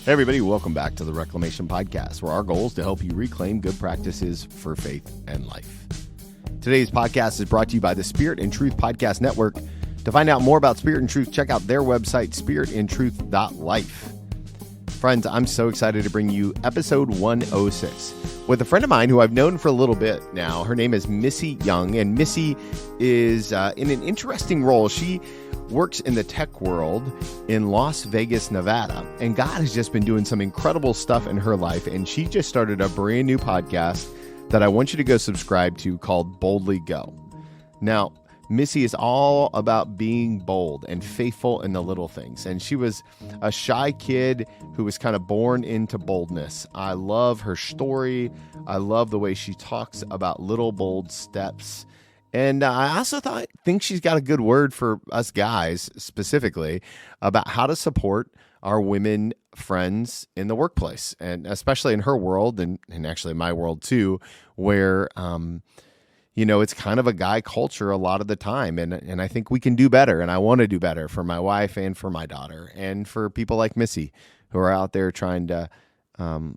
Hey everybody, welcome back to the Reclamation Podcast, where our goal is to help you reclaim good practices for faith and life. Today's podcast is brought to you by the Spirit and Truth Podcast Network. To find out more about Spirit and Truth, check out their website, spiritandtruth.life. Friends, I'm so excited to bring you episode 106 with a friend of mine who I've known for a little bit now. Her name is Missy Young, and Missy is in an interesting role. She works in the tech world in Las Vegas, Nevada, and God has just been doing some incredible stuff in her life, and she just started a brand new podcast that I want you to go subscribe to called Boldly Go. Now, Missy is all about being bold and faithful in the little things, and she was a shy kid who was kind of born into boldness. I love her story. I love the way she talks about little bold steps. And I also think she's got a good word for us guys specifically about how to support our women friends in the workplace, and especially in her world and actually my world too, where, it's kind of a guy culture a lot of the time. And I think we can do better. And I want to do better for my wife and for my daughter and for people like Missy who are out there trying to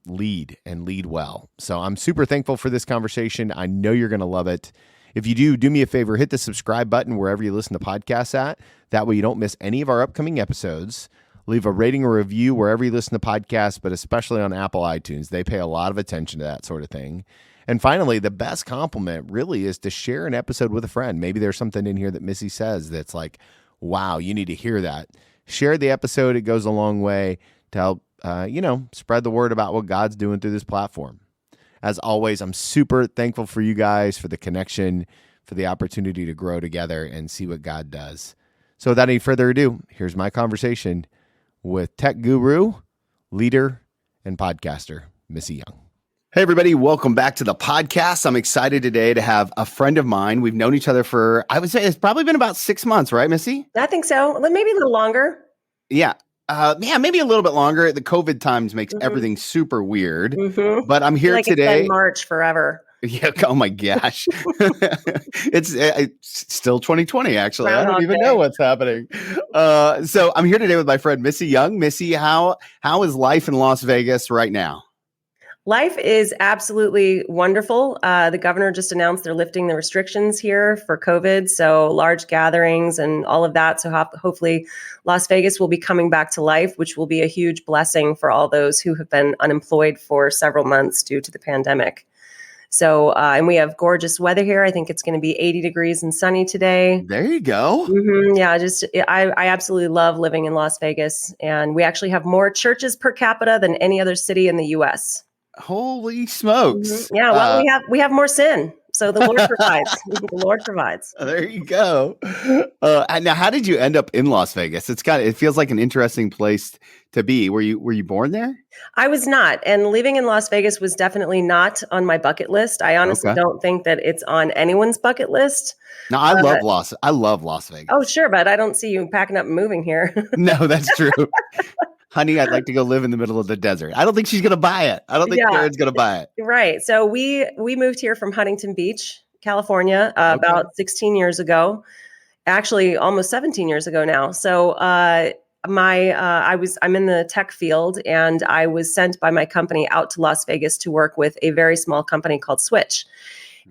lead and lead well. So I'm super thankful for this conversation. I know you're going to love it. If you do me a favor, hit the subscribe button wherever you listen to podcasts at. That way you don't miss any of our upcoming episodes. Leave a rating or review wherever you listen to podcasts, but especially on Apple iTunes. They pay a lot of attention to that sort of thing. And finally, the best compliment really is to share an episode with a friend. Maybe there's something in here that Missy says that's like, wow, you need to hear that. Share the episode. It goes a long way to help, spread the word about what God's doing through this platform. As always, I'm super thankful for you guys, for the connection, for the opportunity to grow together and see what God does. So without any further ado, here's my conversation with tech guru, leader, and podcaster, Missy Young. Hey, everybody. Welcome back to the podcast. I'm excited today to have a friend of mine. We've known each other for, I would say it's probably been about 6 months, right, Missy? I think so. Maybe a little longer. Yeah. Maybe a little bit longer. The COVID times makes everything super weird, but I'm here today. It's been March forever. Yeah. Oh my gosh. It's still 2020. Actually, I don't even know what's happening. So I'm here today with my friend, Missy Young. Missy, how is life in Las Vegas right now? Life is absolutely wonderful. The governor just announced they're lifting the restrictions here for COVID, so large gatherings and all of that. So hopefully Las Vegas will be coming back to life, which will be a huge blessing for all those who have been unemployed for several months due to the pandemic. So, and we have gorgeous weather here. I think it's going to be 80 degrees and sunny today. There you go. Yeah, I absolutely love living in Las Vegas. And we actually have more churches per capita than any other city in the U.S. Holy smokes. Yeah, well, we have more sin. So the Lord provides. The Lord provides. There you go. And now, how did you end up in Las Vegas? It feels like an interesting place to be. Were you born there? I was not. And living in Las Vegas was definitely not on my bucket list. I honestly don't think that it's on anyone's bucket list. No, I love Las Vegas. Oh, sure. But I don't see you packing up and moving here. No, that's true. Honey, I'd like to go live in the middle of the desert. I don't think she's going to buy it. I don't think Karen's going to buy it. Right. So we moved here from Huntington Beach, California, about 16 years ago. Actually, almost 17 years ago now. So I'm in the tech field, and I was sent by my company out to Las Vegas to work with a very small company called Switch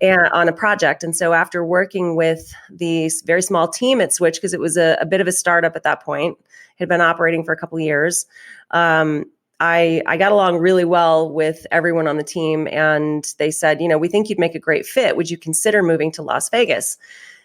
and on a project. And so after working with the very small team at Switch, because it was a bit of a startup at that point, had been operating for a couple of years. I got along really well with everyone on the team, and they said, we think you'd make a great fit. Would you consider moving to Las Vegas?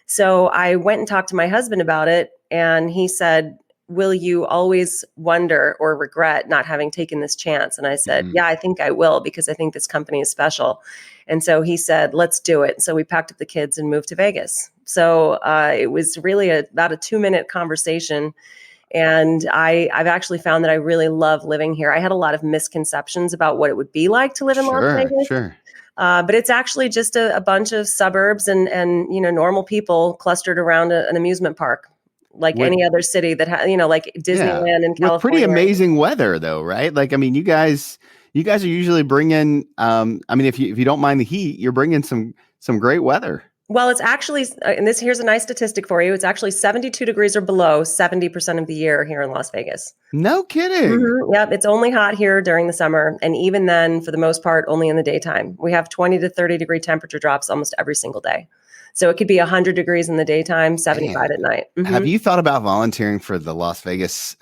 So I went and talked to my husband about it, and he said, will you always wonder or regret not having taken this chance? And I said, yeah, I think I will, because I think this company is special. And so he said, let's do it. So we packed up the kids and moved to Vegas. So it was really about a 2-minute conversation. And I've actually found that I really love living here. I had a lot of misconceptions about what it would be like to live in Las Vegas. Sure. But it's actually just a bunch of suburbs and normal people clustered around an amusement park, like any other city that like Disneyland in California. With pretty amazing weather, though, right? Like, I mean, you guys are usually bringing. If you don't mind the heat, you're bringing some great weather. Well, it's actually, and here's a nice statistic for you. It's actually 72 degrees or below 70% of the year here in Las Vegas. No kidding. Yep. It's only hot here during the summer. And even then, for the most part, only in the daytime. We have 20 to 30 degree temperature drops almost every single day. So it could be 100 degrees in the daytime, 75 at night. Have you thought about volunteering for the Las Vegas,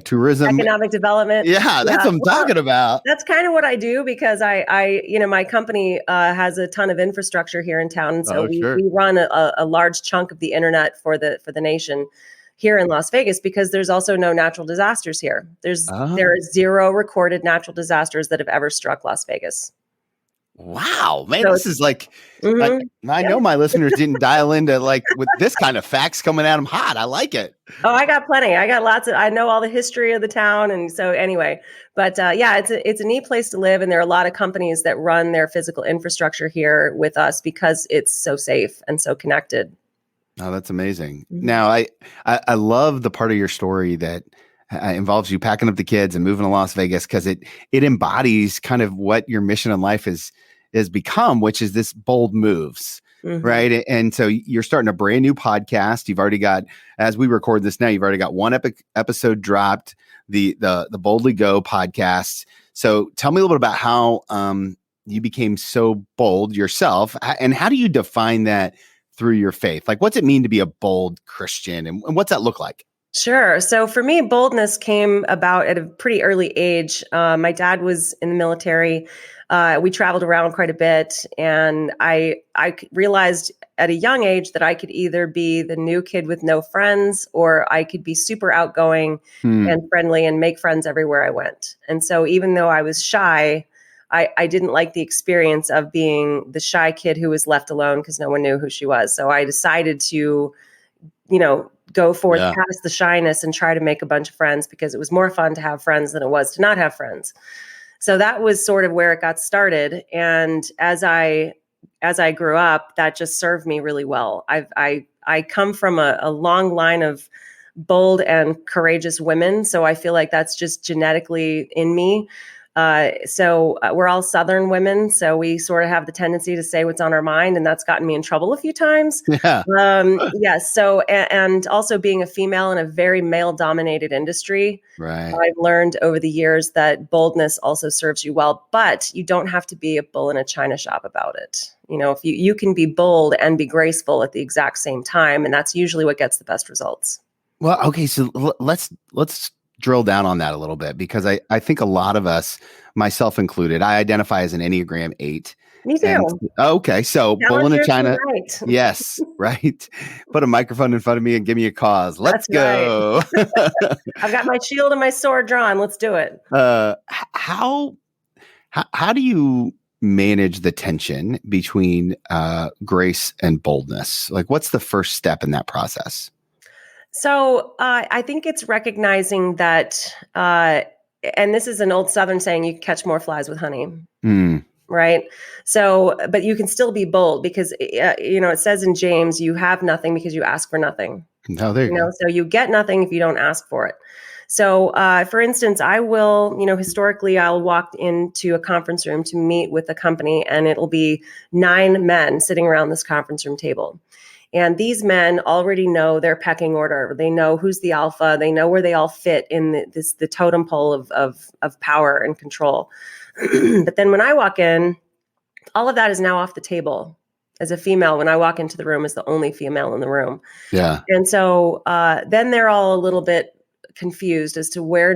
tourism? Economic development. Yeah, that's what I'm talking about. That's kind of what I do because my company has a ton of infrastructure here in town. And so we run a large chunk of the internet for the nation here in Las Vegas because there's also no natural disasters here. There are 0 recorded natural disasters that have ever struck Las Vegas. Wow, man, so this is like, I know my listeners didn't dial into with this kind of facts coming at them hot. I like it. Oh, I got plenty. I got I know all the history of the town. And so anyway, but it's a neat place to live. And there are a lot of companies that run their physical infrastructure here with us because it's so safe and so connected. Oh, that's amazing. Now, I love the part of your story that involves you packing up the kids and moving to Las Vegas because it embodies kind of what your mission in life has become, which is this bold moves, right? And so you're starting a brand new podcast. You've already got, as we record this now, you've already got one episode dropped, the Boldly Go podcast. So tell me a little bit about how you became so bold yourself, and how do you define that through your faith? Like, what's it mean to be a bold Christian, and what's that look like? Sure. So for me, boldness came about at a pretty early age. My dad was in the military. We traveled around quite a bit, and I realized at a young age that I could either be the new kid with no friends, or I could be super outgoing and friendly and make friends everywhere I went. And so even though I was shy, I didn't like the experience of being the shy kid who was left alone because no one knew who she was. So I decided to, go forth past the shyness and try to make a bunch of friends because it was more fun to have friends than it was to not have friends. So that was sort of where it got started. And as I grew up, that just served me really well. I come from a long line of bold and courageous women. So I feel like that's just genetically in me. So we're all Southern women. So we sort of have the tendency to say what's on our mind, and that's gotten me in trouble a few times. Yeah. Yes. So, and also being a female in a very male dominated industry, right. I've learned over the years that boldness also serves you well, but you don't have to be a bull in a china shop about it. If you can be bold and be graceful at the exact same time, and that's usually what gets the best results. Well, okay. So let's drill down on that a little bit, because I think a lot of us, myself included, I identify as an Enneagram 8. Me too. Okay. So bull in a china. Right. Yes. Right. Put a microphone in front of me and give me a cause. Let's go. Right. I've got my shield and my sword drawn. Let's do it. How do you manage the tension between grace and boldness? Like, what's the first step in that process? So I think it's recognizing that, and this is an old Southern saying, you catch more flies with honey, right? So, but you can still be bold because, it says in James, you have nothing because you ask for nothing. Oh, there you go. So you get nothing if you don't ask for it. So, for instance, I will, historically, I'll walk into a conference room to meet with a company, and it'll be 9 men sitting around this conference room table. And these men already know their pecking order. They know who's the alpha. They know where they all fit in the totem pole of power and control. But then when I walk in, all of that is now off the table. As a female, when I walk into the room as the only female in the room. Yeah. And so then they're all a little bit confused as to where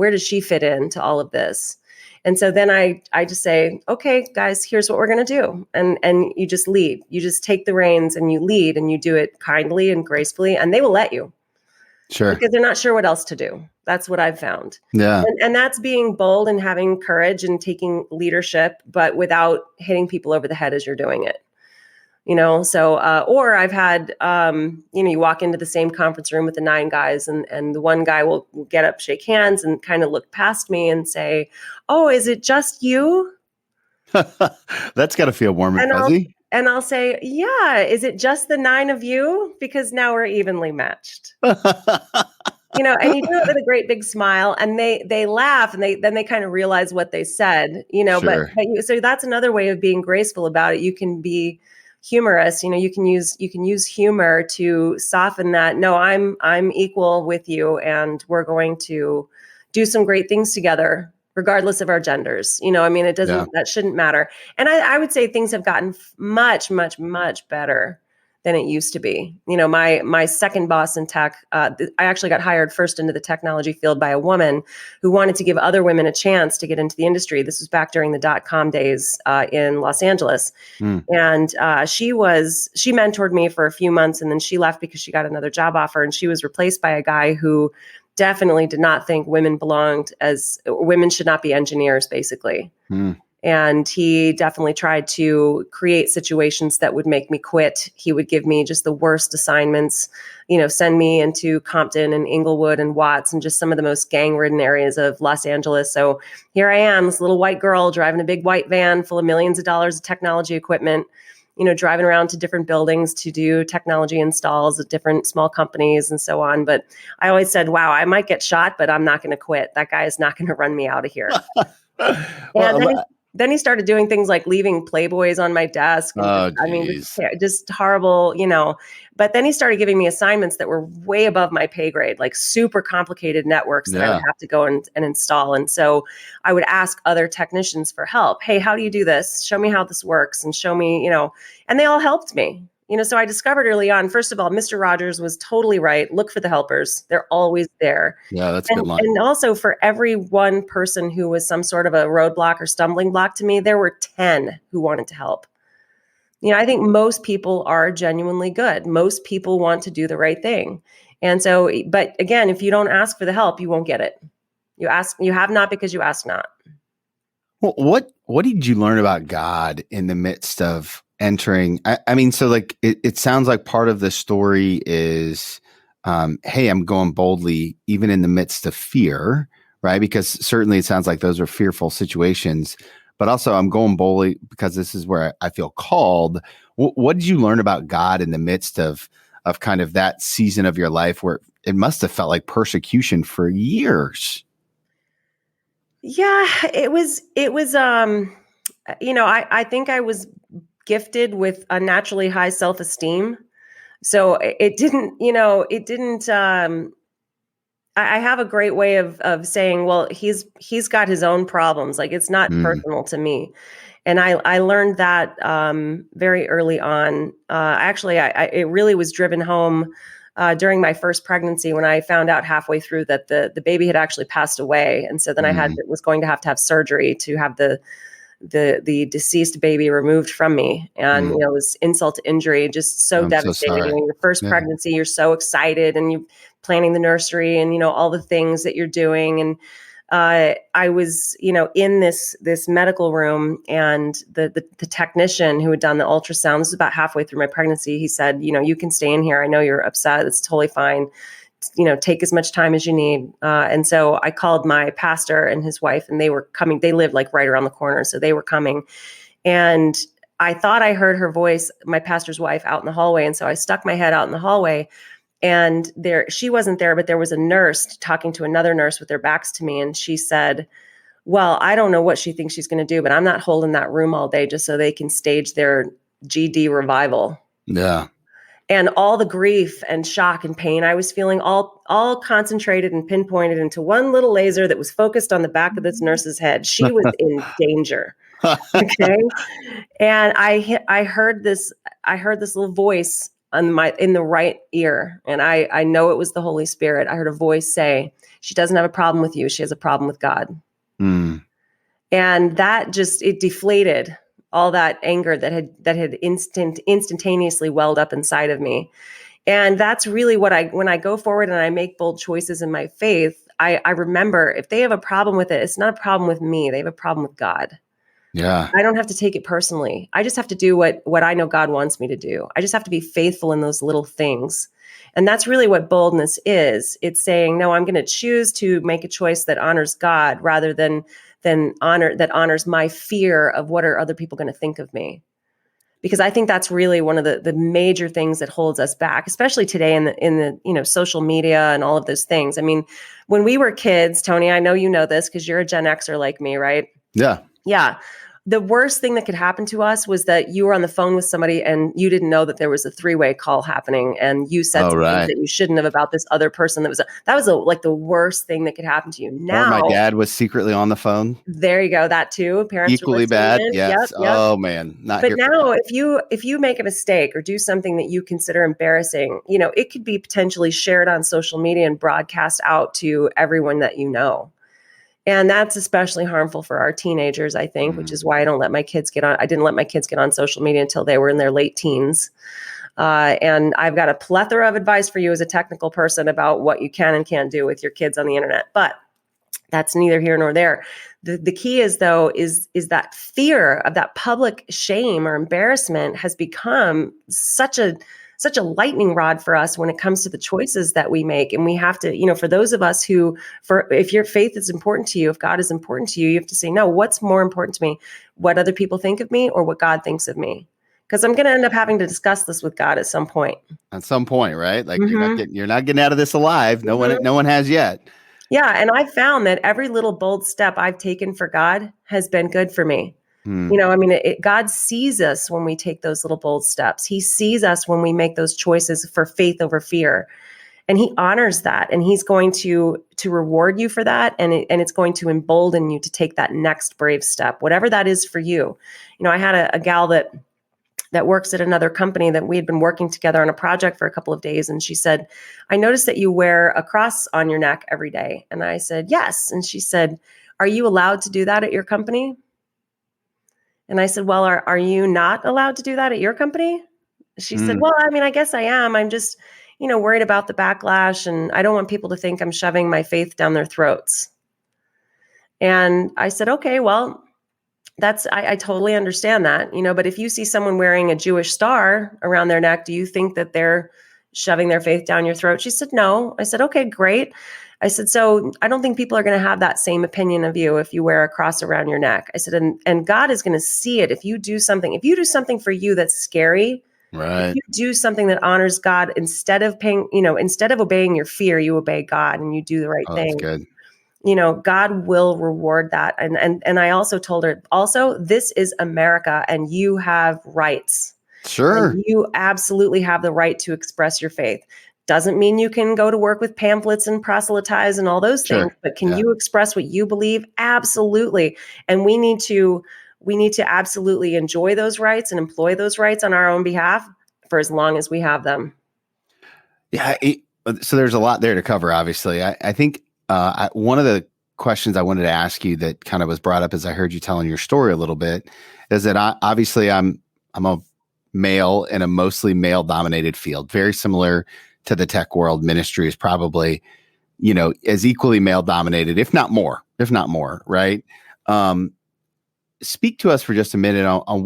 does she fit into all of this? And so then I just say, okay, guys, here's what we're going to do. And you just lead. You just take the reins and you lead, and you do it kindly and gracefully, and they will let you. Sure. Because they're not sure what else to do. That's what I've found. Yeah. And that's being bold and having courage and taking leadership, but without hitting people over the head as you're doing it. So, or I've had, you walk into the same conference room with the 9 guys, and the one guy will get up, shake hands, and kind of look past me and say, "Oh, is it just you?" That's got to feel warm and fuzzy. I'll say, "Yeah, is it just the 9 of you? Because now we're evenly matched." And you do it with a great big smile, and they laugh, and then they kind of realize what they said, Sure. But so that's another way of being graceful about it. You can be humorous, you can use humor to soften that. No, I'm equal with you, and we're going to do some great things together, regardless of our genders. It doesn't, that shouldn't matter. And I would say things have gotten much, much, much better than it used to be. My second boss in tech, I actually got hired first into the technology field by a woman who wanted to give other women a chance to get into the industry. This was back during the .com days in Los Angeles. And she mentored me for a few months, and then she left because she got another job offer, and she was replaced by a guy who definitely did not think women should not be engineers, basically. And he definitely tried to create situations that would make me quit. He would give me just the worst assignments, send me into Compton and Inglewood and Watts and just some of the most gang-ridden areas of Los Angeles. So here I am, this little white girl driving a big white van full of millions of dollars of technology equipment, driving around to different buildings to do technology installs at different small companies and so on. But I always said, wow, I might get shot, but I'm not going to quit. That guy is not going to run me out of here. Then he started doing things like leaving Playboys on my desk. And just horrible, But then he started giving me assignments that were way above my pay grade, like super complicated networks that I would have to go and install. And so I would ask other technicians for help. Hey, how do you do this? Show me how this works, and show me, and they all helped me. So I discovered early on, first of all, Mr. Rogers was totally right. Look for the helpers. They're always there. Yeah, that's a good line. And also, for every one person who was some sort of a roadblock or stumbling block to me, there were 10 who wanted to help. I think most people are genuinely good. Most people want to do the right thing. And so, but again, if you don't ask for the help, you won't get it. You have not because you ask not. Well, what did you learn about God in the midst of entering? So like it sounds like part of the story is, hey, I'm going boldly even in the midst of fear, right? Because certainly it sounds like those are fearful situations, but also I'm going boldly because this is where I feel called. What did you learn about God in the midst of kind of that season of your life where it must have felt like persecution for years? Yeah, it was, I think I was gifted with unnaturally high self-esteem. So it didn't, I have a great way of saying, well, he's got his own problems. Like, it's not personal to me. And I learned that very early on. It really was driven home during my first pregnancy when I found out halfway through that the baby had actually passed away. And so then I was going to have surgery to have the deceased baby removed from me. And, it was insult to injury, just so devastating. So Your first pregnancy, you're so excited and you're planning the nursery and, all the things that you're doing. And I was, in this medical room, and the technician who had done the ultrasound, this was about halfway through my pregnancy, he said, you can stay in here. I know you're upset. It's totally fine. Take as much time as you need. And so I called my pastor and his wife, and they were coming. They lived like right around the corner. So they were coming, and I thought I heard her voice, my pastor's wife, out in the hallway. And so I stuck my head out in the hallway, and she wasn't there, but there was a nurse talking to another nurse with their backs to me. And she said, well, I don't know what she thinks she's going to do, but I'm not holding that room all day just so they can stage their GD revival. Yeah. And all the grief and shock and pain I was feeling, all concentrated and pinpointed into one little laser that was focused on the back of this nurse's head. She was in danger. Okay. And I heard this little voice in the right ear. And I know it was the Holy Spirit. I heard a voice say, she doesn't have a problem with you. She has a problem with God. And that it deflated all that anger that had instantaneously welled up inside of me. And that's really when I go forward and I make bold choices in my faith, I remember, if they have a problem with it, it's not a problem with me. They have a problem with God. Yeah. I don't have to take it personally. I just have to do what I know God wants me to do. I just have to be faithful in those little things. And that's really what boldness is. It's saying, no, I'm going to choose to make a choice that honors God rather than honors my fear of what are other people going to think of me. Because I think that's really one of the major things that holds us back, especially today in the social media and all of those things. I mean, when we were kids, Tony, I know you know this because you're a Gen Xer like me, right? Yeah. Yeah. the worst thing that could happen to us was that you were on the phone with somebody and you didn't know that there was a 3-way call happening, and you said something that you shouldn't have about this other person. That was like the worst thing that could happen to you. Now, or my dad was secretly on the phone. There you go. That too. Parents equally bad. Yes. Yep. Oh man. But now if you make a mistake or do something that you consider embarrassing, it could be potentially shared on social media and broadcast out to everyone that you know. And that's especially harmful for our teenagers, I think, which is why I didn't let my kids get on social media until they were in their late teens. And I've got a plethora of advice for you as a technical person about what you can and can't do with your kids on the internet. But that's neither here nor there. The key is that fear of that public shame or embarrassment has become such a lightning rod for us when it comes to the choices that we make. And we have to, for those of us if your faith is important to you, if God is important to you, you have to say, no, what's more important to me? What other people think of me or what God thinks of me? Because I'm going to end up having to discuss this with God at some point. At some point, right? Like you're not getting out of this alive. No one has yet. Yeah. And I've found that every little bold step I've taken for God has been good for me. God sees us when we take those little bold steps. He sees us when we make those choices for faith over fear. And he honors that. And he's going to reward you for that. And it's going to embolden you to take that next brave step, whatever that is for you. I had a gal that works at another company that we had been working together on a project for a couple of days. And she said, I noticed that you wear a cross on your neck every day. And I said, yes. And she said, are you allowed to do that at your company? And I said, well, are you not allowed to do that at your company? She said, well, I guess I am. I'm just, worried about the backlash, and I don't want people to think I'm shoving my faith down their throats. And I said, okay, well, I totally understand that, but if you see someone wearing a Jewish star around their neck, do you think that they're shoving their faith down your throat? She said, no. I said, okay, great. I said, so I don't think people are going to have that same opinion of you if you wear a cross around your neck. I said, and God is going to see it if you do something for you that's scary. Right. If you do something that honors God, instead of obeying your fear, you obey God and you do the right thing. That's good. God will reward that. And I also told her, this is America and you have rights. Sure. And you absolutely have the right to express your faith. Doesn't mean you can go to work with pamphlets and proselytize and all those things, but can you express what you believe? Absolutely. And we need to absolutely enjoy those rights and employ those rights on our own behalf for as long as we have them. Yeah. So there's a lot there to cover, obviously. I think one of the questions I wanted to ask you that kind of was brought up as I heard you telling your story a little bit is that obviously I'm a male in a mostly male dominated field, very similar to the tech world. Ministry is probably, as equally male dominated, if not more, right? Speak to us for just a minute on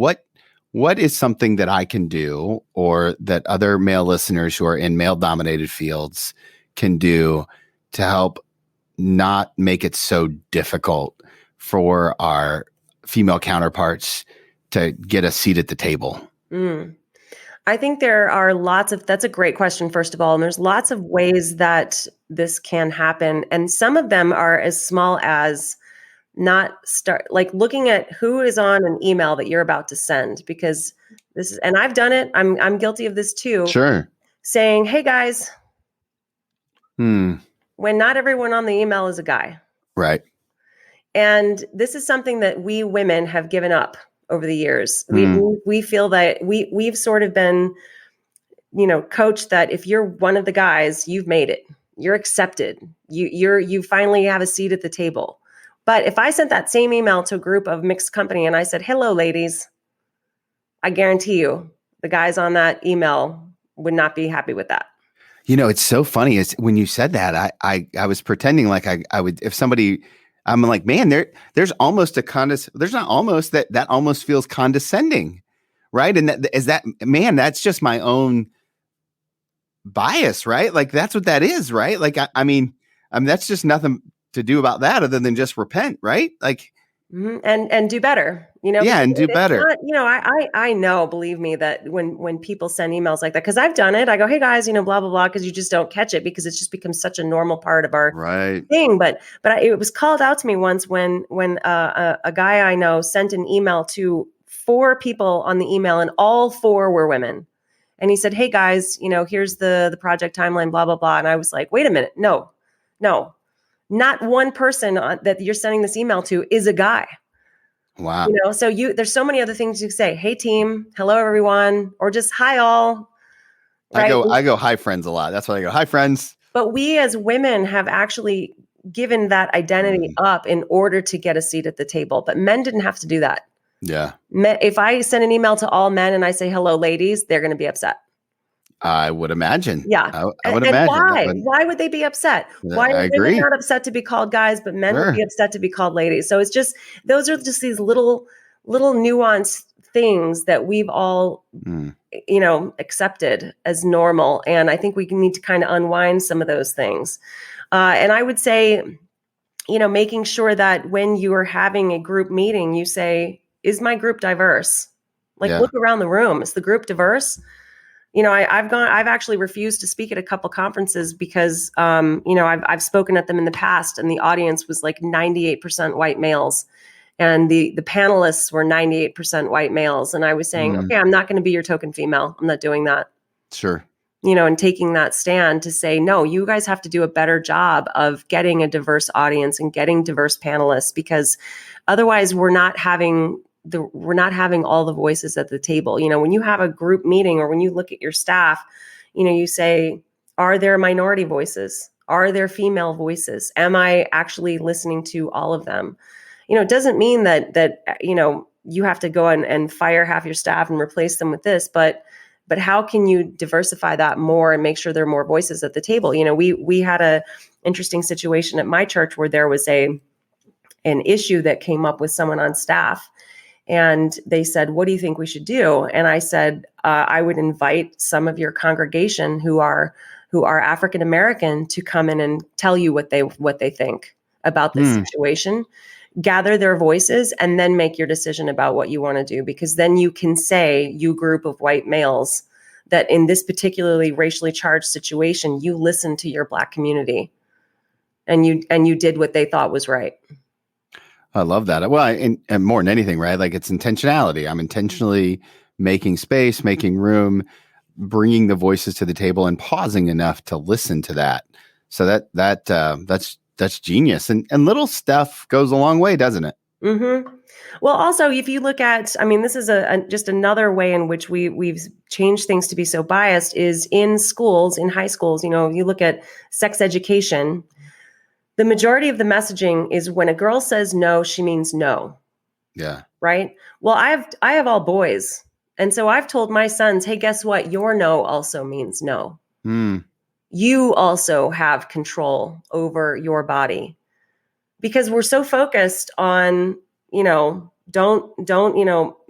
what is something that I can do or that other male listeners who are in male dominated fields can do to help not make it so difficult for our female counterparts to get a seat at the table. I think there are that's a great question, first of all, and there's lots of ways that this can happen. And some of them are as small as like looking at who is on an email that you're about to send, because and I've done it. I'm guilty of this too. Sure. Saying, hey guys, when not everyone on the email is a guy. Right. And this is something that we women have given up over the years. We feel that we've sort of been, coached that if you're one of the guys, you've made it, you're accepted, you finally have a seat at the table. But if I sent that same email to a group of mixed company and I said, hello, ladies, I guarantee you the guys on that email would not be happy with that. It's so funny. It's when you said that, I was pretending like I would, if somebody, I'm like, man, there's almost there's not almost that almost feels condescending, right? And that's just my own bias, right? Like that's what that is, right? Like, I mean, that's just nothing to do about that other than just repent, right? Like, And do better, Yeah, because and do it's better. not, I know, believe me, that when people send emails like that, because I've done it, I go, hey guys, blah, blah, blah, because you just don't catch it because it's just become such a normal part of our Right. thing. But it was called out to me once when a guy I know sent an email to 4 people on the email, and all 4 were women. And he said, hey guys, here's the project timeline, blah, blah, blah. And I was like, wait a minute. No, not one person that you're sending this email to is a guy. Wow. So there's so many other things you can say. Hey team, hello everyone, or just hi all. Right. I go hi friends a lot. That's why I go hi friends. But we as women have actually given that identity up in order to get a seat at the table. But men didn't have to do that. Yeah. If I send an email to all men and I say hello ladies, they're going to be upset. I would imagine. Yeah. I would and imagine. why would they be upset? Why are women not upset to be called guys, but men would be upset to be called ladies? So it's just, those are just these little nuanced things that we've all, accepted as normal. And I think we need to kind of unwind some of those things. And I would say, making sure that when you are having a group meeting, you say, is my group diverse? Look around the room. Is the group diverse? I've actually refused to speak at a couple conferences because, I've spoken at them in the past, and the audience was like 98% white males, and the panelists were 98% white males. And I was saying, okay, I'm not going to be your token female. I'm not doing that. Sure. And taking that stand to say, no, you guys have to do a better job of getting a diverse audience and getting diverse panelists, because otherwise we're not having all the voices at the table. When you have a group meeting, or when you look at your staff, you say, are there minority voices? Are there female voices? Am I actually listening to all of them? It doesn't mean that you have to go and fire half your staff and replace them with this, but how can you diversify that more and make sure there are more voices at the table? We had a interesting situation at my church where there was an issue that came up with someone on staff. And they said, what do you think we should do? And I said, I would invite some of your congregation who are African American to come in and tell you what they think about this situation. Gather their voices and then make your decision about what you want to do, because then you can say, you group of white males, that in this particularly racially charged situation, you listened to your Black community and you did what they thought was right. I love that. Well, and more than anything, right? Like, it's intentionality. I'm intentionally making space, making room, bringing the voices to the table, and pausing enough to listen to that. So that's genius. And little stuff goes a long way, doesn't it? Mm-hmm. Well, also, if you look at, this is just another way in which we've changed things to be so biased, is in schools, in high schools. You look at sex education. The majority of the messaging is, when a girl says no, she means no. Yeah. Right. Well, I have all boys. And so I've told my sons, hey, guess what? Your no also means no. You also have control over your body, because we're so focused on, don't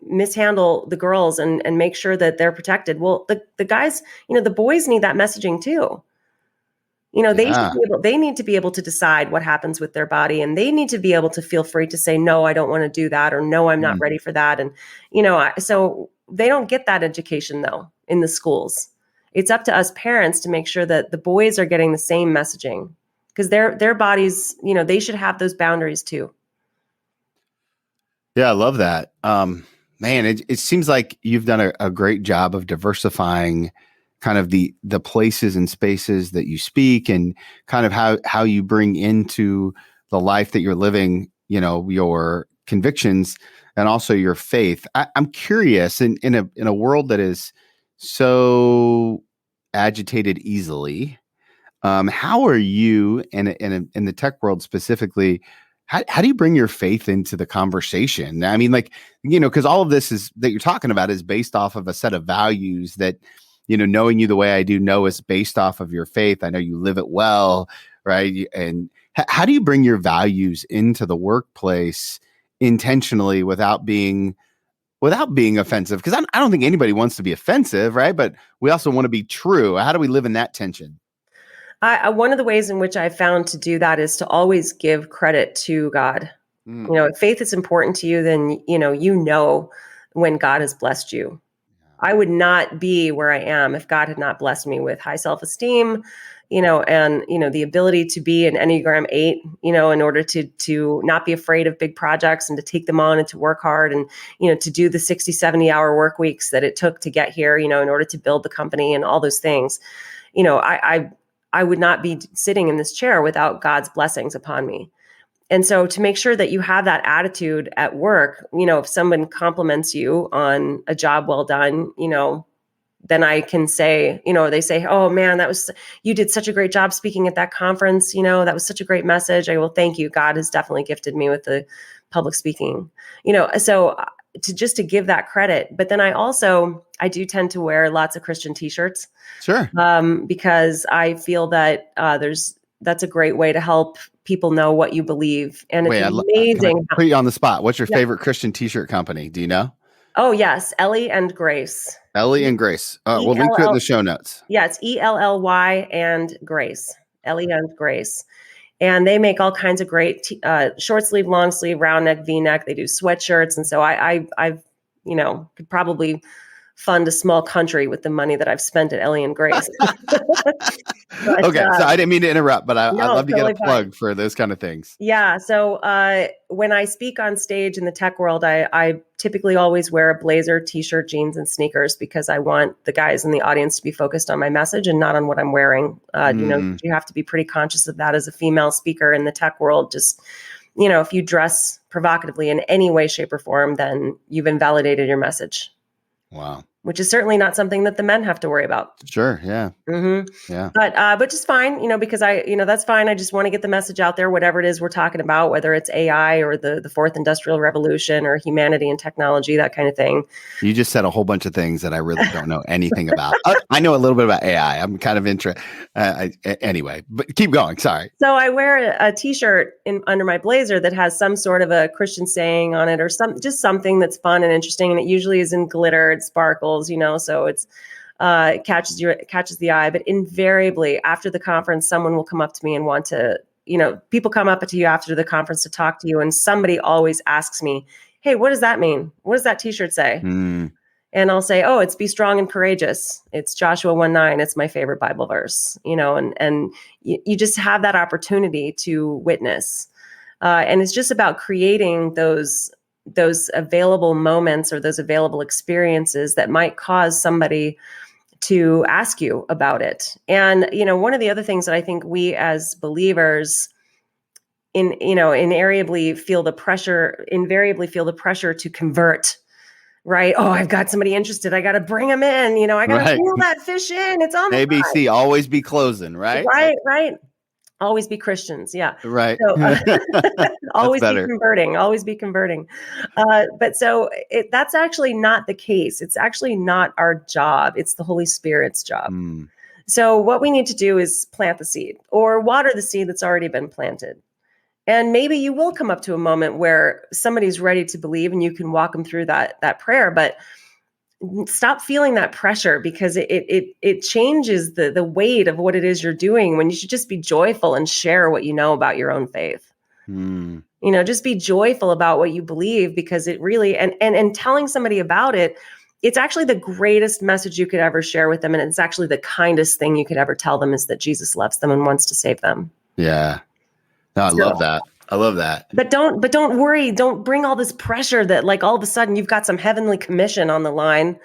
mishandle the girls and make sure that they're protected. Well, the guys, the boys need that messaging too. They need to be able to decide what happens with their body, and they need to be able to feel free to say, no, I don't want to do that, or no, I'm not ready for that. And, so they don't get that education though in the schools. It's up to us parents to make sure that the boys are getting the same messaging, because their bodies, they should have those boundaries too. Yeah, I love that. Man, it seems like you've done a great job of diversifying kind of the places and spaces that you speak, and kind of how you bring into the life that you're living, your convictions and also your faith. I'm curious, in a world that is so agitated easily, how are you in the tech world specifically? How do you bring your faith into the conversation? I mean, like, because all of this that you're talking about is based off of a set of values that, knowing you the way I do know is based off of your faith. I know you live it well, right? And how do you bring your values into the workplace intentionally without being offensive? Because I don't think anybody wants to be offensive, right? But we also want to be true. How do we live in that tension? One of the ways in which I found to do that is to always give credit to God. If faith is important to you, then, when God has blessed you. I would not be where I am if God had not blessed me with high self-esteem, and, the ability to be an Enneagram 8, in order to not be afraid of big projects and to take them on and to work hard and, to do the 60, 70-hour work weeks that it took to get here, in order to build the company and all those things. I would not be sitting in this chair without God's blessings upon me. And so to make sure that you have that attitude at work, if someone compliments you on a job well done, then I can say, they say, oh man, you did such a great job speaking at that conference. That was such a great message. I will thank you. God has definitely gifted me with the public speaking, so to give that credit. But then I do tend to wear lots of Christian t-shirts. Sure. Because I feel that that's a great way to help people know what you believe. And it's amazing. Can I put you on the spot. What's your favorite Christian t-shirt company? Do you know? Oh, yes. Ellie and Grace. Ellie and Grace. We'll link to it in the show notes. Yeah, it's ELLY and Grace. Ellie and Grace. And they make all kinds of great short sleeve, long sleeve, round neck, V-neck. They do sweatshirts. And so I've could probably fund a small country with the money that I've spent at Ellie and Grace. But, okay, so I didn't mean to interrupt, but I'd love to totally get a plug for those kind of things. Yeah, so when I speak on stage in the tech world, I typically always wear a blazer, t-shirt, jeans, and sneakers because I want the guys in the audience to be focused on my message and not on what I'm wearing. You have to be pretty conscious of that as a female speaker in the tech world. Just, if you dress provocatively in any way, shape, or form, then you've invalidated your message. Wow. Which is certainly not something that the men have to worry about. Sure. Yeah. Mm-hmm. Yeah. But just fine, because that's fine. I just want to get the message out there, whatever it is we're talking about, whether it's AI or the fourth industrial revolution or humanity and technology, that kind of thing. You just said a whole bunch of things that I really don't know anything about. I know a little bit about AI. I'm kind of interested. Anyway, but keep going. Sorry. So I wear a t-shirt under my blazer that has some sort of a Christian saying on it or just something that's fun and interesting. And it usually is in glitter, it sparkles. So it's catches the eye. But invariably, after the conference, someone will come up to me and want to, people come up to you after the conference to talk to you, and somebody always asks me, "Hey, what does that mean? What does that T-shirt say?" And I'll say, "Oh, it's be strong and courageous. It's Joshua 1:9. It's my favorite Bible verse." And you just have that opportunity to witness, and it's just about creating those available moments or those available experiences that might cause somebody to ask you about it. And, one of the other things that I think we as believers invariably feel the pressure to convert, right? Oh, I've got somebody interested. I got to bring them in. I got to reel that fish in. It's on the ABC, line. Always be closing, right? Right. Always be Christians. Yeah. Right. So, always be converting. But so that's actually not the case. It's actually not our job. It's the Holy Spirit's job. So what we need to do is plant the seed or water the seed that's already been planted. And maybe you will come up to a moment where somebody's ready to believe and you can walk them through that prayer, but stop feeling that pressure because it changes the weight of what it is you're doing when you should just be joyful and share what you know about your own faith. Just be joyful about what you believe because it really, and telling somebody about it, it's actually the greatest message you could ever share with them. And it's actually the kindest thing you could ever tell them is that Jesus loves them and wants to save them. Yeah. No, I love that. I love that. But don't worry. Don't bring all this pressure that like all of a sudden you've got some heavenly commission on the line,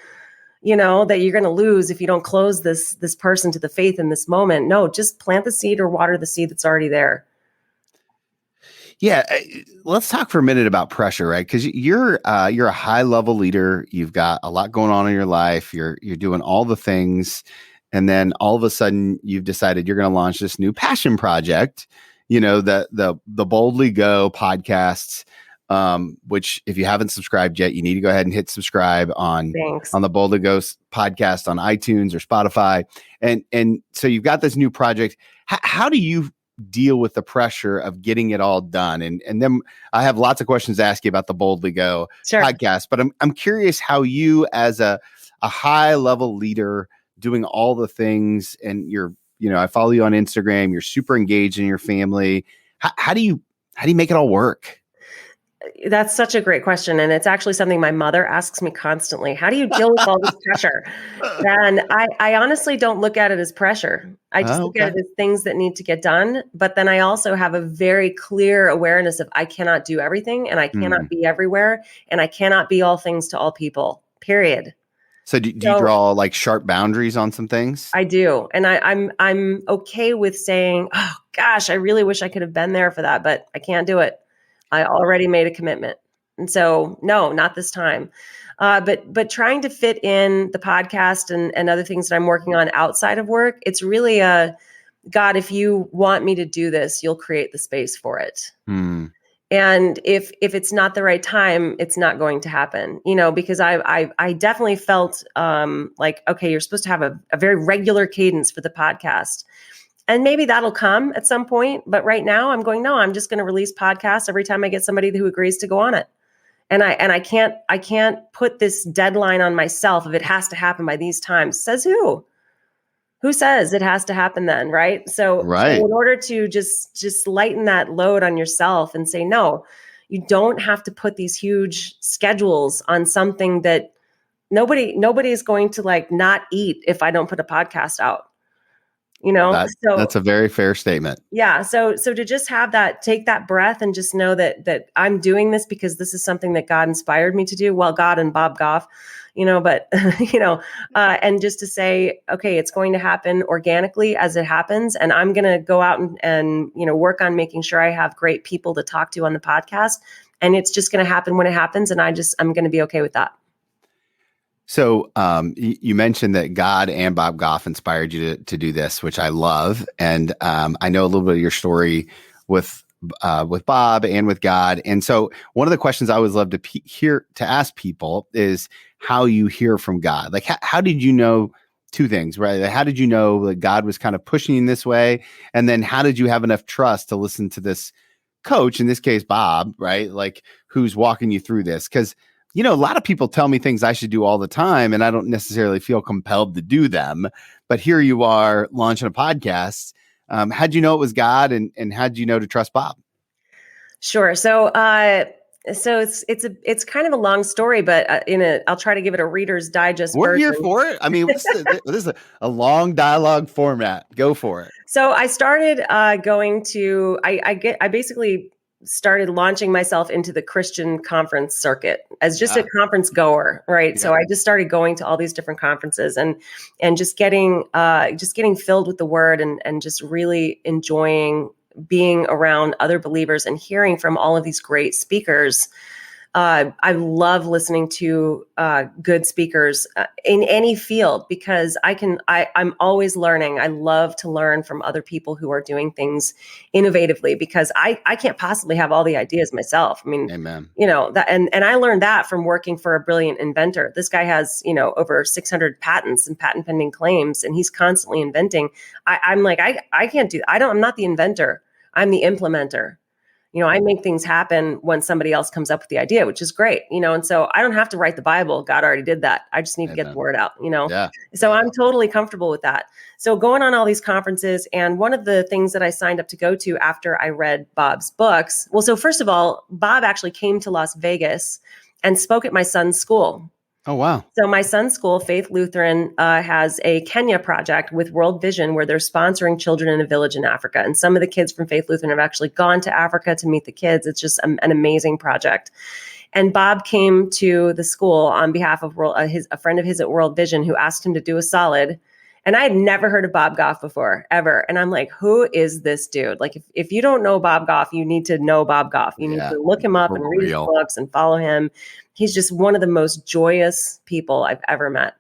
that you're going to lose if you don't close this person to the faith in this moment. No, just plant the seed or water the seed that's already there. Yeah. Let's talk for a minute about pressure, right? Because you're a high level leader. You've got a lot going on in your life. You're doing all the things. And then all of a sudden you've decided you're going to launch this new passion project, the Boldly Go podcasts, which if you haven't subscribed yet, you need to go ahead and hit subscribe on the Boldly Go podcast on iTunes or Spotify. And so you've got this new project. How do you deal with the pressure of getting it all done? And then I have lots of questions to ask you about the Boldly Go podcast, but I'm curious how you as a high level leader doing all the things and I follow you on Instagram, you're super engaged in your family. How do you make it all work? That's such a great question. And it's actually something my mother asks me constantly. How do you deal with all this pressure? And I honestly don't look at it as pressure. I just look at it as things that need to get done. But then I also have a very clear awareness of I cannot do everything and I cannot be everywhere and I cannot be all things to all people, period. So do you draw like sharp boundaries on some things? I do. And I'm okay with saying, oh gosh, I really wish I could have been there for that, but I can't do it. I already made a commitment. And so no, not this time. But trying to fit in the podcast and other things that I'm working on outside of work, it's really God, if you want me to do this, you'll create the space for it. And if it's not the right time, it's not going to happen, because I definitely felt like, okay, you're supposed to have a very regular cadence for the podcast. And maybe that'll come at some point. But right now I'm going, no, I'm just going to release podcasts every time I get somebody who agrees to go on it. And I can't put this deadline on myself if it has to happen by these times. Says who? Who says it has to happen then, right? So in order to just lighten that load on yourself and say, no, you don't have to put these huge schedules on something that nobody is going to like not eat if I don't put a podcast out. So that's a very fair statement. Yeah. So to just have that, take that breath and just know that I'm doing this because this is something that God inspired me to do. Well, God and Bob Goff, but, and just to say, okay, it's going to happen organically as it happens. And I'm going to go out and work on making sure I have great people to talk to on the podcast. And it's just going to happen when it happens. And I'm going to be okay with that. So you mentioned that God and Bob Goff inspired you to do this, which I love. And I know a little bit of your story with Bob and with God. And so one of the questions I always love to ask people is how you hear from God. Like, how did you know two things, right? How did you know that God was kind of pushing you in this way? And then how did you have enough trust to listen to this coach, in this case, Bob, right? Like, who's walking you through this? Because a lot of people tell me things I should do all the time, and I don't necessarily feel compelled to do them. But here you are launching a podcast. How'd you know it was God, and how'd you know to trust Bob? Sure. So it's kind of a long story, but I'll try to give it a Reader's Digest version. We're here for it. I mean, this is a long dialogue format. Go for it. So I started going to. I basically started launching myself into the Christian conference circuit as just a conference goer, right? Yeah. So I just started going to all these different conferences and just getting filled with the word and just really enjoying being around other believers and hearing from all of these great speakers. I love listening to good speakers in any field because I'm always learning. I love to learn from other people who are doing things innovatively because I can't possibly have all the ideas myself. I mean, Amen. And I learned that from working for a brilliant inventor. This guy has, over 600 patents and patent pending claims, and he's constantly inventing. I'm like, I can't do, I'm not the inventor. I'm the implementer. I make things happen when somebody else comes up with the idea, which is great, and so I don't have to write the Bible. God already did that. I just need to get the word out, Yeah. So I'm totally comfortable with that. So going on all these conferences, and one of the things that I signed up to go to after I read Bob's books. Well, so first of all, Bob actually came to Las Vegas and spoke at my son's school. Oh, wow. So my son's school, Faith Lutheran, has a Kenya project with World Vision where they're sponsoring children in a village in Africa. And some of the kids from Faith Lutheran have actually gone to Africa to meet the kids. It's just an amazing project. And Bob came to the school on behalf of a friend of his at World Vision who asked him to do a solid. And I had never heard of Bob Goff before, ever. And I'm like, who is this dude? Like, if you don't know Bob Goff, you need to know Bob Goff. You need to look him up and read his books and follow him. He's just one of the most joyous people I've ever met.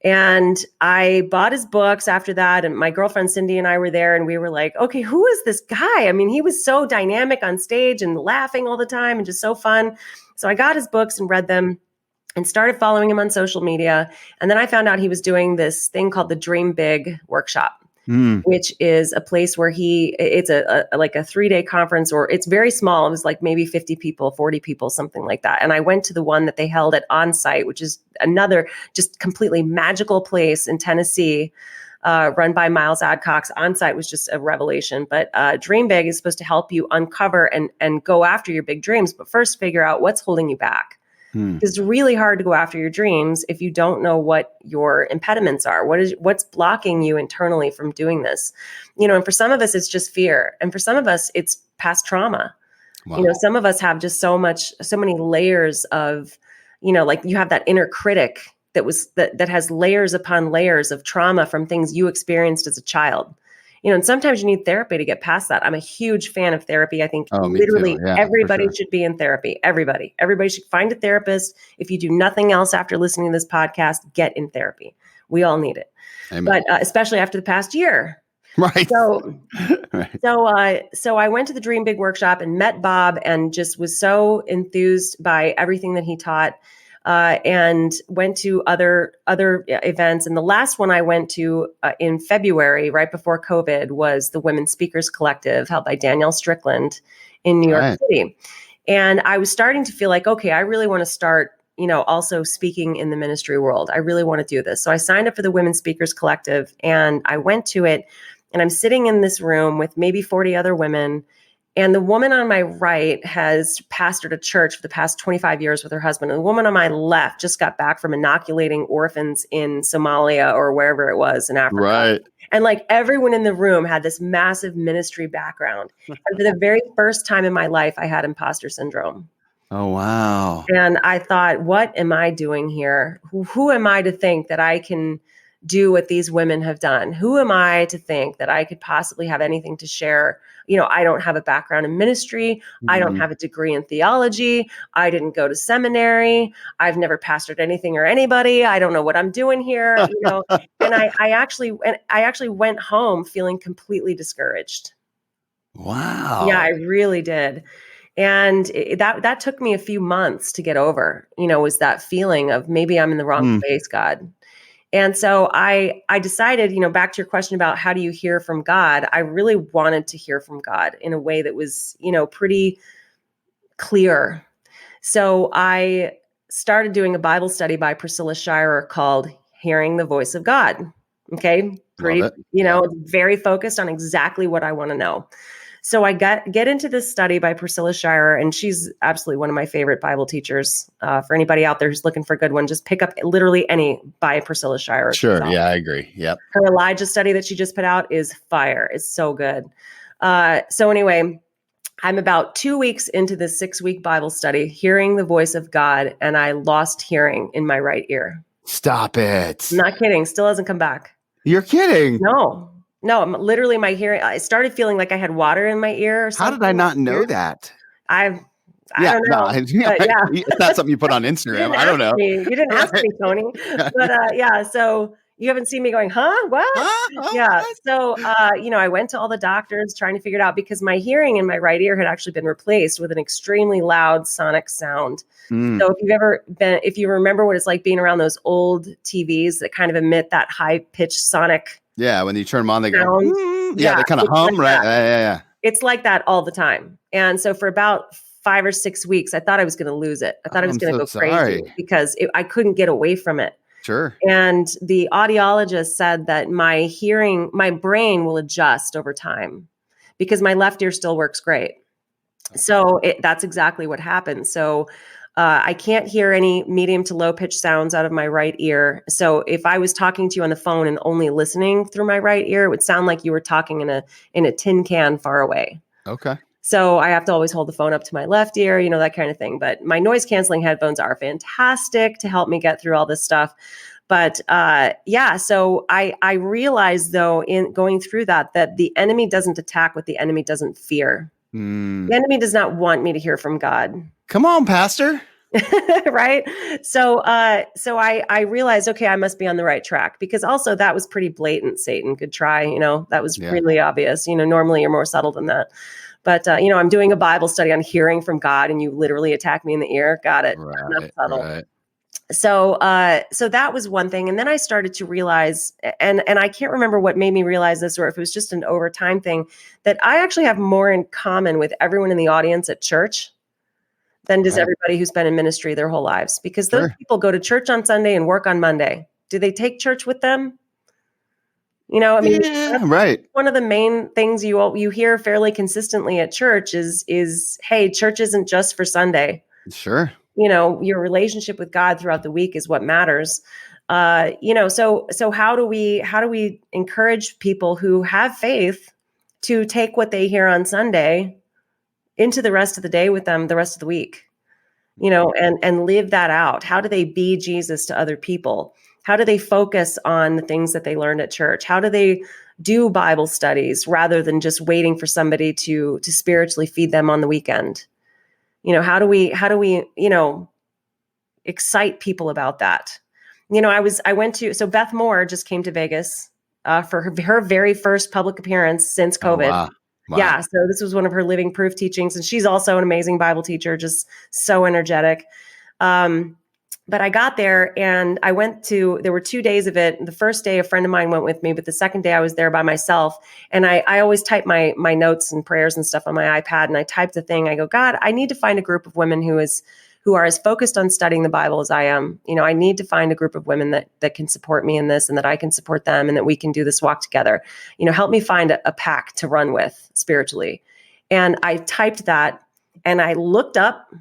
And I bought his books after that. And my girlfriend Cindy and I were there and we were like, okay, who is this guy? I mean, he was so dynamic on stage and laughing all the time and just so fun. So I got his books and read them and started following him on social media. And then I found out he was doing this thing called the Dream Big Workshop, which is a place where it's like a 3-day conference, or it's very small. It was like maybe 50 people, 40 people, something like that. And I went to the one that they held at On Site, which is another just completely magical place in Tennessee. run by Miles Adcox. Onsite was just a revelation. But Dream Big is supposed to help you uncover and go after your big dreams, but first figure out what's holding you back. It's really hard to go after your dreams if you don't know what your impediments are. What's blocking you internally from doing this? And for some of us, it's just fear. And for some of us, it's past trauma. Wow. Some of us have just so many layers of, like you have that inner critic that has layers upon layers of trauma from things you experienced as a child. And sometimes you need therapy to get past that. I'm a huge fan of therapy. I think literally everybody should be in therapy. Everybody should find a therapist. If you do nothing else after listening to this podcast, get in therapy. We all need it. Amen. But especially after the past year. Right. So I went to the Dream Big workshop and met Bob and just was so enthused by everything that he taught. And went to other events. And the last one I went to in February, right before COVID, was the Women's Speakers Collective held by Danielle Strickland in New York City. And I was starting to feel like, okay, I really want to start, also speaking in the ministry world. I really want to do this. So I signed up for the Women's Speakers Collective and I went to it, and I'm sitting in this room with maybe 40 other women. And the woman on my right has pastored a church for the past 25 years with her husband. And the woman on my left just got back from inoculating orphans in Somalia or wherever it was in Africa. Right. And like everyone in the room had this massive ministry background. And for the very first time in my life, I had imposter syndrome. Oh, wow. And I thought, what am I doing here? Who am I to think that I can do what these women have done? Who am I to think that I could possibly have anything to share? I don't have a background in ministry. I don't have a degree in theology. I didn't go to seminary. I've never pastored anything or anybody. I don't know what I'm doing here. And I actually went home feeling completely discouraged. Wow. Yeah, I really did. And that took me a few months to get over, was that feeling of maybe I'm in the wrong place, God. And so I decided, back to your question about how do you hear from God, I really wanted to hear from God in a way that was, pretty clear. So I started doing a Bible study by Priscilla Shirer called Hearing the Voice of God. Okay. Pretty, very focused on exactly what I want to know. So I get into this study by Priscilla Shirer, and she's absolutely one of my favorite Bible teachers. For anybody out there who's looking for a good one, just pick up literally any by Priscilla Shirer. Sure. Yeah, I agree. Yep. Her Elijah study that she just put out is fire. It's so good. So anyway, I'm about 2 weeks into this 6-week Bible study, hearing the voice of God, and I lost hearing in my right ear. Stop it. I'm not kidding. Still hasn't come back. You're kidding. No, literally my hearing, I started feeling like I had water in my ear or something. How did I not know that? I don't know. It's not something you put on Instagram. I don't know. You didn't ask me, Tony. But so you haven't seen me going, huh? What? Yeah. So, I went to all the doctors trying to figure it out because my hearing in my right ear had actually been replaced with an extremely loud sonic sound. So if you remember what it's like being around those old TVs that kind of emit that high pitched sonic. Yeah, when you turn them on, they go, they kind of hum, like right? Yeah. It's like that all the time. And so for about 5 or 6 weeks, I thought I was going to lose it. I thought I was going to go crazy because I couldn't get away from it. Sure. And the audiologist said that my brain will adjust over time because my left ear still works great. So that's exactly what happened. So I can't hear any medium to low pitch sounds out of my right ear. So if I was talking to you on the phone and only listening through my right ear, it would sound like you were talking in a tin can far away. Okay. So I have to always hold the phone up to my left ear, that kind of thing. But my noise canceling headphones are fantastic to help me get through all this stuff. But so I realized though, in going through that the enemy doesn't attack what the enemy doesn't fear. The enemy does not want me to hear from God. Come on, Pastor. Right. So I realized, okay, I must be on the right track because also that was pretty blatant. Satan, good try. That was really obvious. Normally you're more subtle than that. But, I'm doing a Bible study on hearing from God and you literally attack me in the ear. Got it. Right, not subtle. Right. So that was one thing. And then I started to realize, and I can't remember what made me realize this or if it was just an over time thing, that I actually have more in common with everyone in the audience at church than does everybody who's been in ministry their whole lives. Because those people go to church on Sunday and work on Monday. Do they take church with them? I mean, Yeah, right. one of the main things you hear fairly consistently at church is, hey, church isn't just for Sunday. Sure. Your relationship with God throughout the week is what matters. So how do we encourage people who have faith to take what they hear on Sunday into the rest of the day with them the rest of the week? And live that out. How do they be Jesus to other people? How do they focus on the things that they learned at church? How do they do Bible studies rather than just waiting for somebody to spiritually feed them on the weekend? How do we excite people about that? So Beth Moore just came to Vegas for her very first public appearance since COVID. Oh, wow. Wow. Yeah, so this was one of her living proof teachings, and she's also an amazing Bible teacher, just so energetic. But I got there and there were 2 days of it. The first day, a friend of mine went with me, but the second day I was there by myself. And I always type my notes and prayers and stuff on my iPad. And I typed the thing. I go, God, I need to find a group of women who are as focused on studying the Bible as I am. I need to find a group of women that can support me in this, and that I can support them, and that we can do this walk together. Help me find a pack to run with spiritually. And I typed that, and I looked up,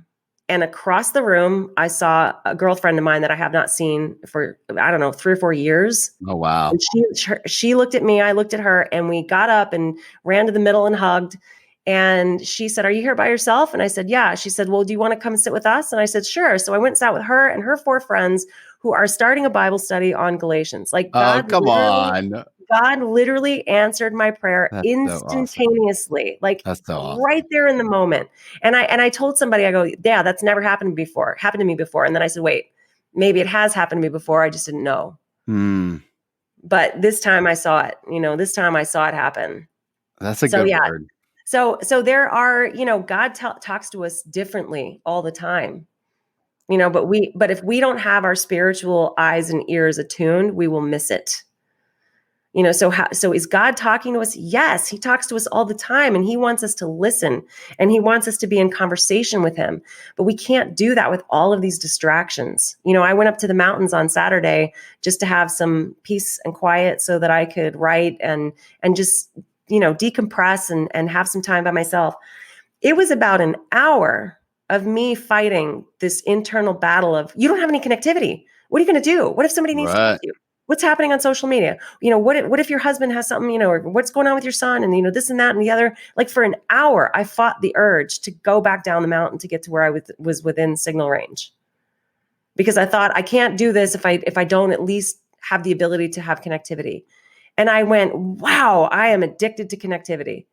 and across the room, I saw a girlfriend of mine that I have not seen for, I don't know, 3 or 4 years. Oh, wow. And she looked at me, I looked at her, and we got up and ran to the middle and hugged. And she said, "Are you here by yourself?" And I said, "Yeah." She said, "Well, do you want to come sit with us?" And I said, "Sure." So I went and sat with her and her 4 friends who are starting a Bible study on Galatians. Like, God literally answered my prayer instantaneously, that's so awesome. Right there in the moment. And I told somebody, I go, "Yeah, that's never happened to me before." And then I said, "Wait, maybe it has happened to me before. I just didn't know." But this time I saw it. This time I saw it happen. That's a good word. So there are, God talks to us differently all the time, but if we don't have our spiritual eyes and ears attuned, we will miss it. So is God talking to us? Yes, he talks to us all the time, and he wants us to listen, and he wants us to be in conversation with him. But we can't do that with all of these distractions. I went up to the mountains on Saturday just to have some peace and quiet so that I could write and just decompress and have some time by myself. It was about an hour of me fighting this internal battle of, you don't have any connectivity. What are you going to do? What if somebody needs to talk to you? What's happening on social media? What if your husband has something, or what's going on with your son, and, this and that and the other. Like, for an hour, I fought the urge to go back down the mountain to get to where I was within signal range, because I thought, I can't do this if I don't at least have the ability to have connectivity. And I went, wow, I am addicted to connectivity.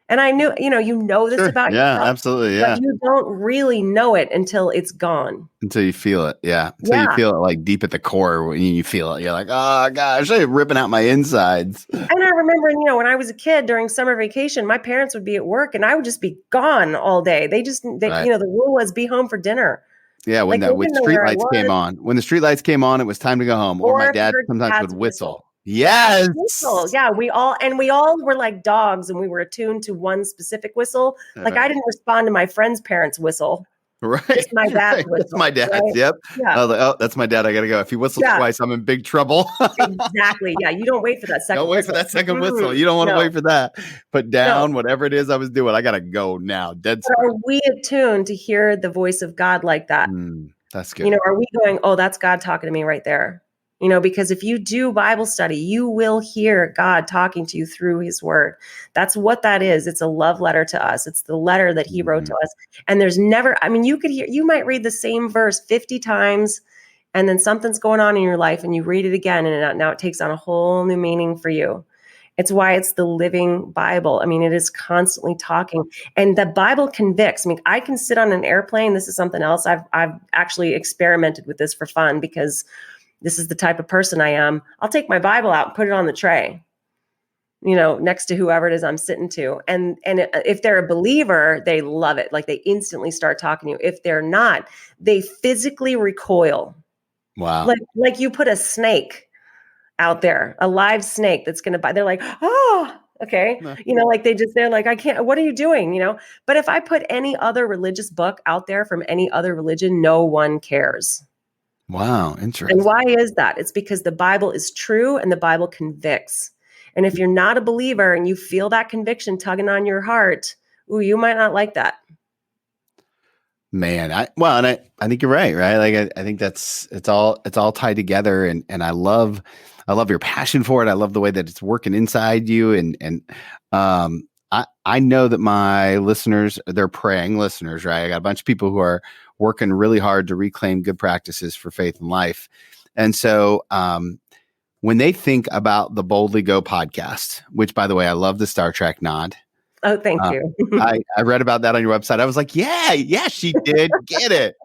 And I knew, this about yourself. Yeah, absolutely. Yeah. But you don't really know it until it's gone. Until you feel it. Yeah. Until you feel it like deep at the core, when you feel it. You're like, oh gosh, I'm ripping out my insides. And I remember, when I was a kid during summer vacation, my parents would be at work and I would just be gone all day. The rule was be home for dinner. Yeah, when streetlights came on. When the streetlights came on, it was time to go home. Or my dad sometimes would whistle. Yes. Yeah, we all were like dogs, and we were attuned to one specific whistle. Like, I didn't respond to my friend's parents' whistle. Right. It's my dad's whistle. That's my dad's. Right? Yep. Yeah. I was like, oh, that's my dad. I got to go. If he whistles twice, I'm in big trouble. Exactly. Yeah. You don't wait for that second. Don't wait for that second whistle. You don't want to wait for that. Put down whatever it is I was doing. I got to go now. Dead. Are we attuned to hear the voice of God like that? That's good. Are we going, oh, that's God talking to me right there? Because if you do Bible study, you will hear God talking to you through his word. That's what that is. It's a love letter to us. It's the letter that he wrote to us. And there's never, you might read the same verse 50 times, and then something's going on in your life and you read it again, and now it takes on a whole new meaning for you. It's why it's the living Bible. It is constantly talking, and the Bible convicts. I can sit on an airplane. This is something else. I've actually experimented with this for fun, because this is the type of person I am. I'll take my Bible out and put it on the tray, next to whoever it is I'm sitting to. And if they're a believer, they love it. Like, they instantly start talking to you. If they're not, they physically recoil. Wow. Like you put a snake out there, a live snake that's going to bite. They're like, oh, okay. They're like, I can't, what are you doing? But if I put any other religious book out there from any other religion, no one cares. Wow. Interesting. And why is that? It's because the Bible is true, and the Bible convicts. And if you're not a believer and you feel that conviction tugging on your heart, ooh, you might not like that. Man, I think you're right. Like I think it's all tied together, and I love your passion for it. I love the way that it's working inside you, and I know that my listeners, they're praying listeners, right? I got a bunch of people who are working really hard to reclaim good practices for faith and life, and so when they think about the Boldly Go podcast, which by the way, I love the Star Trek nod. Oh, thank you. I read about that on your website. I was like, yeah, she did get it.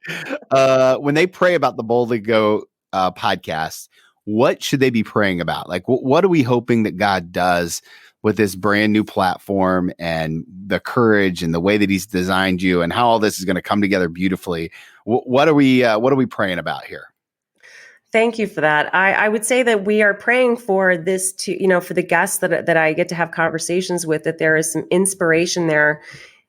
When they pray about the Boldly Go podcast, what should they be praying about? Like, what are we hoping that God does with this brand new platform and the courage and the way that he's designed you and how all this is going to come together beautifully? What are we praying about here? Thank you for that. I would say that we are praying for this to, for the guests that I get to have conversations with, that there is some inspiration there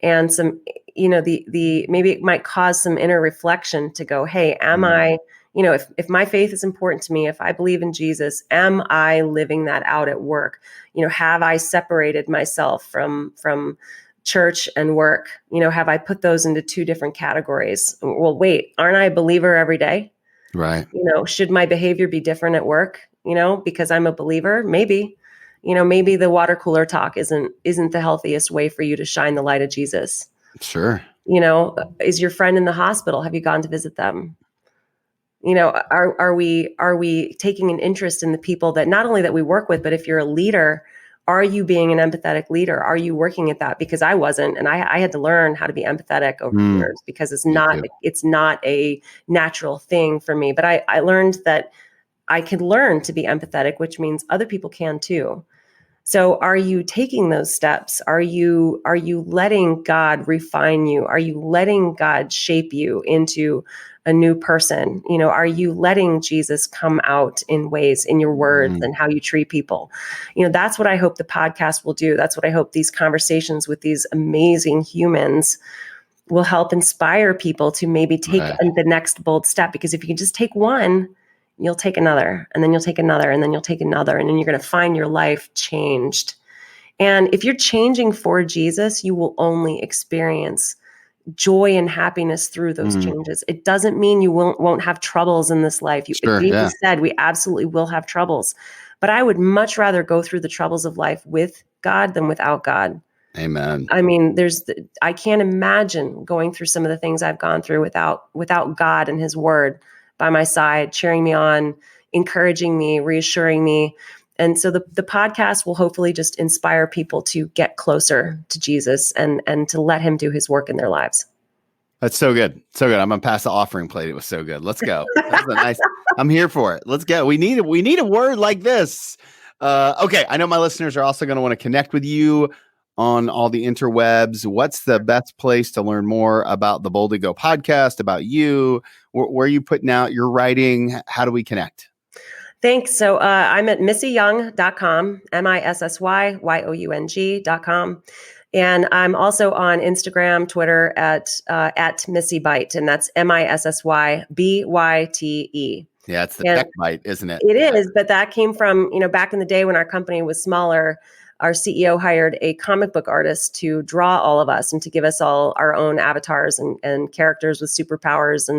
and some, the maybe it might cause some inner reflection to go, hey, am I, if my faith is important to me, if I believe in Jesus, am I living that out at work? Have I separated myself from church and work? Have I put those into two different categories? Well, wait, aren't I a believer every day? Right. Should my behavior be different at work, because I'm a believer? Maybe, maybe the water cooler talk isn't the healthiest way for you to shine the light of Jesus. Sure. Is your friend in the hospital? Have you gone to visit them? Are we taking an interest in the people that not only that we work with, but if you're a leader, are you being an empathetic leader? Are you working at that? Because I wasn't, and I had to learn how to be empathetic over the years, because it's not a natural thing for me. But I learned that I can learn to be empathetic, which means other people can too. So are you taking those steps? Are you letting God refine you? Are you letting God shape you into a new person? Are you letting Jesus come out in ways in your words and how you treat people? That's what I hope the podcast will do. That's what I hope these conversations with these amazing humans will help inspire people to maybe take the next bold step. Because if you can just take one, you'll take another, and then you'll take another, and then you'll take another, and then you're going to find your life changed. And if you're changing for Jesus, you will only experience joy and happiness through those changes. It doesn't mean you won't have troubles in this life. Jesus said we absolutely will have troubles, but I would much rather go through the troubles of life with God than without God. Amen. I mean, I can't imagine going through some of the things I've gone through without God and his word by my side, cheering me on, encouraging me, reassuring me. And so the podcast will hopefully just inspire people to get closer to Jesus and to let him do his work in their lives. That's so good. So good. I'm going to pass the offering plate. It was so good. Let's go. That's nice. I'm here for it. Let's go. We need a word like this. Okay. I know my listeners are also going to want to connect with you on all the interwebs. What's the best place to learn more about the Boldly Go podcast, about you? Where are you putting out your writing? How do we connect? Thanks. So I'm at missyyoung.com, MISSYYOUNG.com. And I'm also on Instagram, Twitter at MissyByte, and that's MISSYBYTE. Yeah, it's the tech bite, isn't it? It is, but that came from, back in the day when our company was smaller, our CEO hired a comic book artist to draw all of us and to give us all our own avatars and characters with superpowers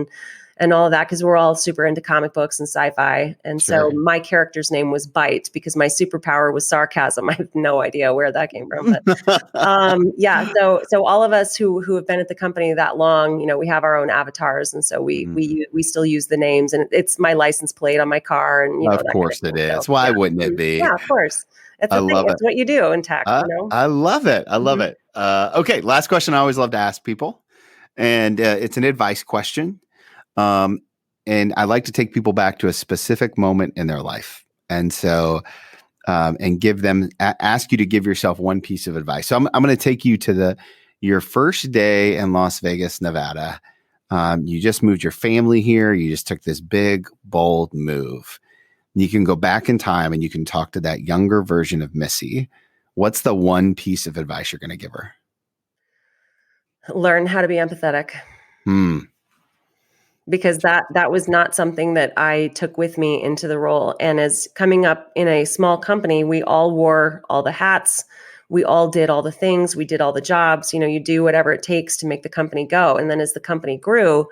and all of that, because we're all super into comic books and sci-fi. And so my character's name was Bite because my superpower was sarcasm. I have no idea where that came from. But so all of us who have been at the company that long, we have our own avatars. And so we still use the names, and it's my license plate on my car. And of course it is. Why wouldn't it be? Yeah, of course. It's the thing. It's what you do in tech. I love it. I love it. Okay. Last question I always love to ask people. And it's an advice question. And I like to take people back to a specific moment in their life. And so, and ask you to give yourself one piece of advice. So I'm going to take you to your first day in Las Vegas, Nevada. You just moved your family here. You just took this big, bold move. You can go back in time and you can talk to that younger version of Missy. What's the one piece of advice you're going to give her? Learn how to be empathetic. because that was not something that I took with me into the role. And as coming up in a small company, we all wore all the hats. We all did all the things. We did all the jobs. You do whatever it takes to make the company go. And then as the company grew,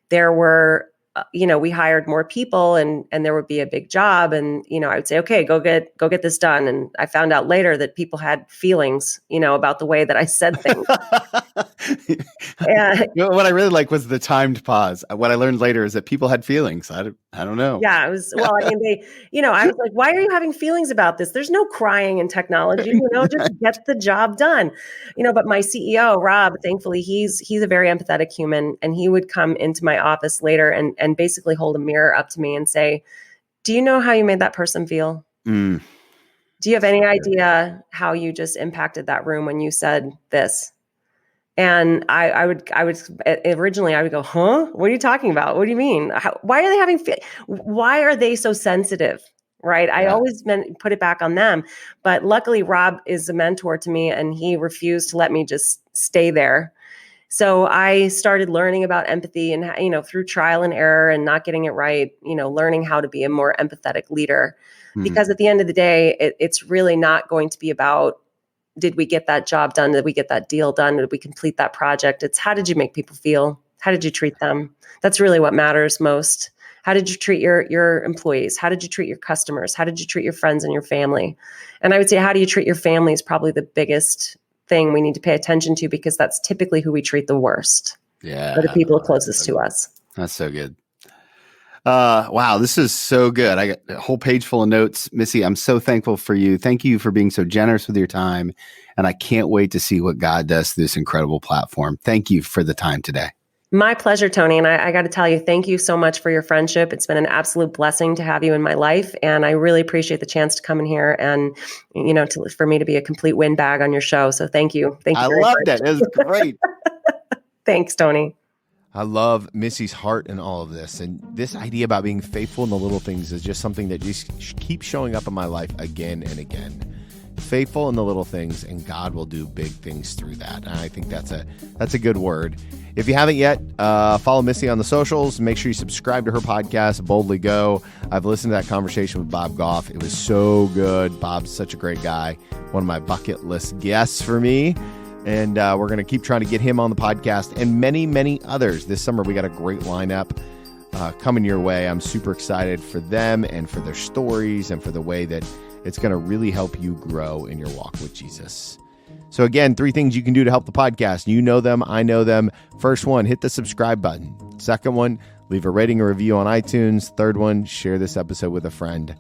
there were, we hired more people and there would be a big job. And, I would say, okay, go get this done. And I found out later that people had feelings, about the way that I said things. And what I really like was the timed pause. What I learned later is that people had feelings. I don't know. Yeah, it was, well, I mean, I was like, why are you having feelings about this? There's no crying in technology, just get the job done. But my CEO, Rob, thankfully, he's a very empathetic human. And he would come into my office later and basically hold a mirror up to me and say, do you know how you made that person feel? Mm. Do you have any idea how you just impacted that room when you said this? And I would originally I would go, huh? What are you talking about? What do you mean? Why are they having? Why are they so sensitive? Right? Yeah. I always put it back on them. But luckily, Rob is a mentor to me, and he refused to let me just stay there. So I started learning about empathy, and through trial and error and not getting it right, learning how to be a more empathetic leader. Mm-hmm. Because at the end of the day, it's really not going to be about, did we get that job done? Did we get that deal done? Did we complete that project? It's how did you make people feel? How did you treat them? That's really what matters most. How did you treat your employees? How did you treat your customers? How did you treat your friends and your family? And I would say, how do you treat your family is probably the biggest thing we need to pay attention to, because that's typically who we treat the worst. Yeah. Or the people closest to us. That's so good. Wow, this is so good. I got a whole page full of notes. Missy, I'm so thankful for you. Thank you for being so generous with your time. And I can't wait to see what God does through this incredible platform. Thank you for the time today. My pleasure, Tony. And I got to tell you, thank you so much for your friendship. It's been an absolute blessing to have you in my life. And I really appreciate the chance to come in here and, for me to be a complete windbag on your show. So thank you. Thank you. I loved it. It was great. Thanks, Tony. I love Missy's heart in all of this. And this idea about being faithful in the little things is just something that just keeps showing up in my life again and again. Faithful in the little things, and God will do big things through that. And I think that's a good word. If you haven't yet, follow Missy on the socials. Make sure you subscribe to her podcast, Boldly Go. I've listened to that conversation with Bob Goff. It was so good. Bob's such a great guy. One of my bucket list guests for me. And we're going to keep trying to get him on the podcast and many, many others. This summer, we got a great lineup coming your way. I'm super excited for them and for their stories and for the way that it's going to really help you grow in your walk with Jesus. So again, 3 things you can do to help the podcast. You know them. I know them. First one, hit the subscribe button. Second one, leave a rating or review on iTunes. Third one, share this episode with a friend.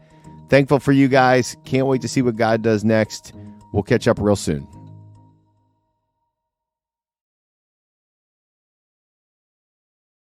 Thankful for you guys. Can't wait to see what God does next. We'll catch up real soon.